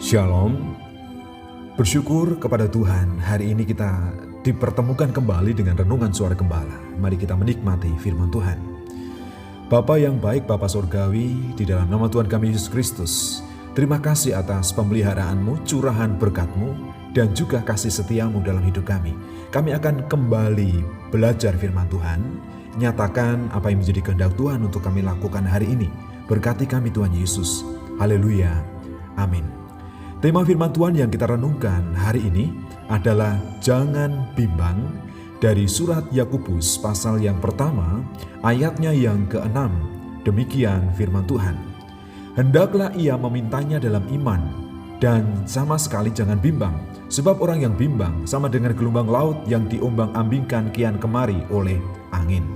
Shalom, bersyukur kepada Tuhan hari ini kita dipertemukan kembali dengan renungan suara gembala. Mari kita menikmati firman Tuhan. Bapa yang baik, Bapa Surgawi, di dalam nama Tuhan kami Yesus Kristus, terima kasih atas pemeliharaan-Mu, curahan berkat-Mu, dan juga kasih setia-Mu dalam hidup kami. Kami akan kembali belajar firman Tuhan, nyatakan apa yang menjadi kehendak Tuhan untuk kami lakukan hari ini. Berkati kami Tuhan Yesus. Haleluya. Amin. Tema firman Tuhan yang kita renungkan hari ini adalah jangan bimbang dari surat Yakobus pasal yang pertama ayatnya yang ke-6. Demikian firman Tuhan. Hendaklah ia memintanya dalam iman dan sama sekali jangan bimbang, sebab orang yang bimbang sama dengan gelombang laut yang diombang-ambingkan kian kemari oleh angin.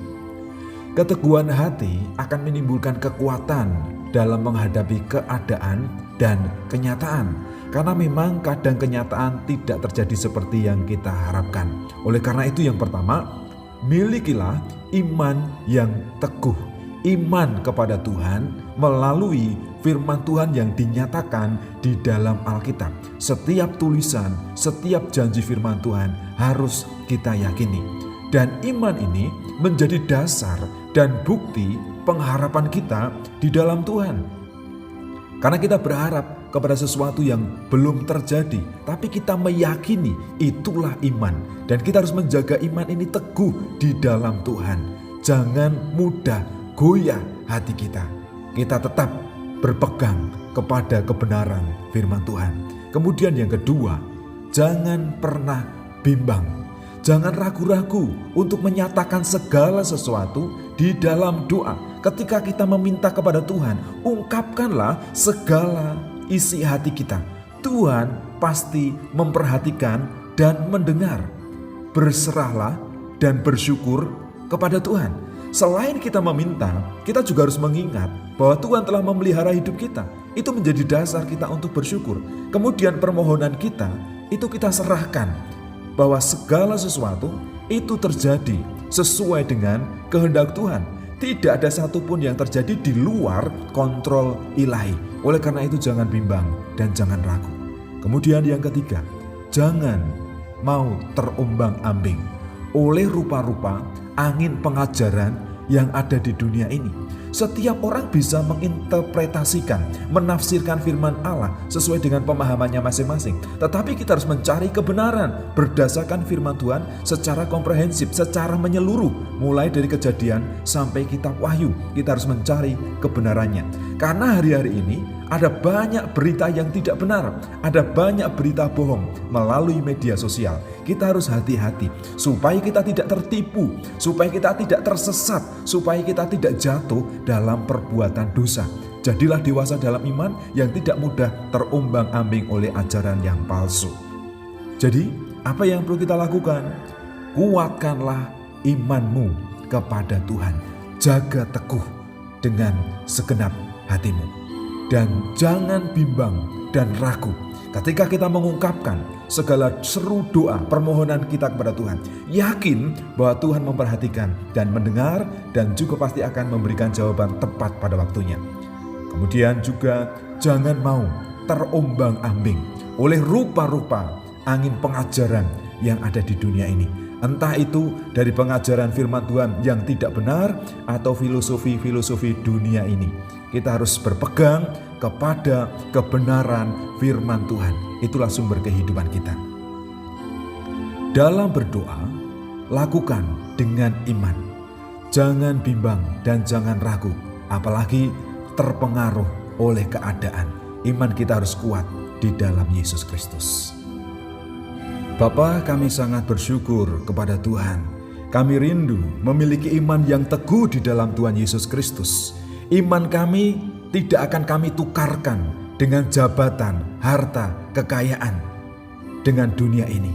Keteguhan hati akan menimbulkan kekuatan dalam menghadapi keadaan dan kenyataan. Karena memang kadang kenyataan tidak terjadi seperti yang kita harapkan. Oleh karena itu yang pertama, milikilah iman yang teguh. Iman kepada Tuhan melalui firman Tuhan yang dinyatakan di dalam Alkitab. Setiap tulisan, setiap janji firman Tuhan harus kita yakini. Dan iman ini menjadi dasar dan bukti pengharapan kita di dalam Tuhan. Karena kita berharap kepada sesuatu yang belum terjadi, tapi kita meyakini itulah iman. Dan kita harus menjaga iman ini teguh di dalam Tuhan. Jangan mudah goyah hati kita. Kita tetap berpegang kepada kebenaran firman Tuhan. Kemudian yang kedua, jangan pernah bimbang. Jangan ragu-ragu untuk menyatakan segala sesuatu di dalam doa. Ketika kita meminta kepada Tuhan, ungkapkanlah segala isi hati kita. Tuhan pasti memperhatikan dan mendengar. Berserahlah dan bersyukur kepada Tuhan. Selain kita meminta, kita juga harus mengingat bahwa Tuhan telah memelihara hidup kita. Itu menjadi dasar kita untuk bersyukur. Kemudian permohonan kita, itu kita serahkan bahwa segala sesuatu itu terjadi sesuai dengan kehendak Tuhan. Tidak ada satupun yang terjadi di luar kontrol ilahi. Oleh karena itu jangan bimbang dan jangan ragu. Kemudian yang ketiga, jangan mau terombang-ambing oleh rupa-rupa angin pengajaran yang ada di dunia ini. Setiap orang bisa menginterpretasikan, menafsirkan firman Allah sesuai dengan pemahamannya masing-masing. Tetapi kita harus mencari kebenaran berdasarkan firman Tuhan secara komprehensif, secara menyeluruh. Mulai dari Kejadian sampai kitab Wahyu, kita harus mencari kebenarannya. Karena hari-hari ini ada banyak berita yang tidak benar, ada banyak berita bohong melalui media sosial. Kita harus hati-hati supaya kita tidak tertipu, supaya kita tidak tersesat, supaya kita tidak jatuh dalam perbuatan dosa. Jadilah dewasa dalam iman yang tidak mudah terombang-ambing oleh ajaran yang palsu. Jadi, apa yang perlu kita lakukan? Kuatkanlah imanmu kepada Tuhan. Jaga teguh dengan segenap hatimu. Dan jangan bimbang dan ragu ketika kita mengungkapkan segala seru doa permohonan kita kepada Tuhan. Yakin bahwa Tuhan memperhatikan dan mendengar dan juga pasti akan memberikan jawaban tepat pada waktunya. Kemudian juga jangan mau terombang-ambing oleh rupa-rupa angin pengajaran yang ada di dunia ini. Entah itu dari pengajaran firman Tuhan yang tidak benar atau filosofi-filosofi dunia ini. Kita harus berpegang kepada kebenaran firman Tuhan. Itulah sumber kehidupan kita. Dalam berdoa, lakukan dengan iman. Jangan bimbang dan jangan ragu, apalagi terpengaruh oleh keadaan. Iman kita harus kuat di dalam Yesus Kristus. Bapa, kami sangat bersyukur kepada Tuhan. Kami rindu memiliki iman yang teguh di dalam Tuhan Yesus Kristus. Iman kami tidak akan kami tukarkan dengan jabatan, harta, kekayaan dengan dunia ini.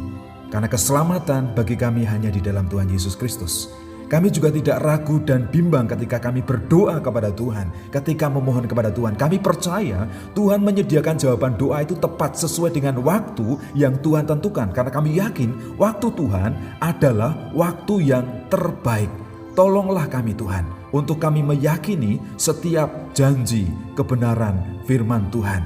Karena keselamatan bagi kami hanya di dalam Tuhan Yesus Kristus. Kami juga tidak ragu dan bimbang ketika kami berdoa kepada Tuhan, ketika memohon kepada Tuhan. Kami percaya Tuhan menyediakan jawaban doa itu tepat sesuai dengan waktu yang Tuhan tentukan. Karena kami yakin waktu Tuhan adalah waktu yang terbaik. Tolonglah kami Tuhan, untuk kami meyakini setiap janji kebenaran firman Tuhan.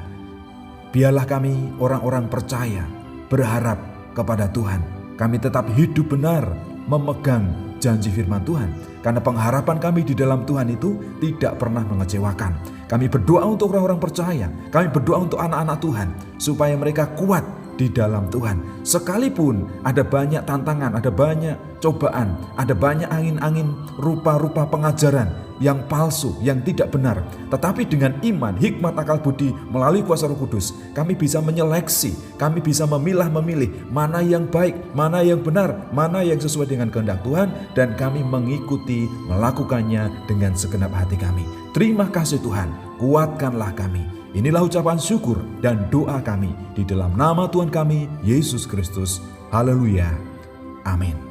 Biarlah kami orang-orang percaya, berharap kepada Tuhan. Kami tetap hidup benar, memegang janji firman Tuhan. Karena pengharapan kami di dalam Tuhan itu tidak pernah mengecewakan. Kami berdoa untuk orang-orang percaya, kami berdoa untuk anak-anak Tuhan, supaya mereka kuat di dalam Tuhan. Sekalipun ada banyak tantangan, ada banyak cobaan, ada banyak angin-angin rupa-rupa pengajaran yang palsu, yang tidak benar. Tetapi dengan iman, hikmat, akal budi melalui kuasa Roh Kudus, kami bisa menyeleksi, kami bisa memilih mana yang baik, mana yang benar, mana yang sesuai dengan kehendak Tuhan, dan kami mengikuti, melakukannya dengan segenap hati kami. Terima kasih Tuhan, kuatkanlah kami. Inilah ucapan syukur dan doa kami di dalam nama Tuhan kami, Yesus Kristus. Haleluya. Amin.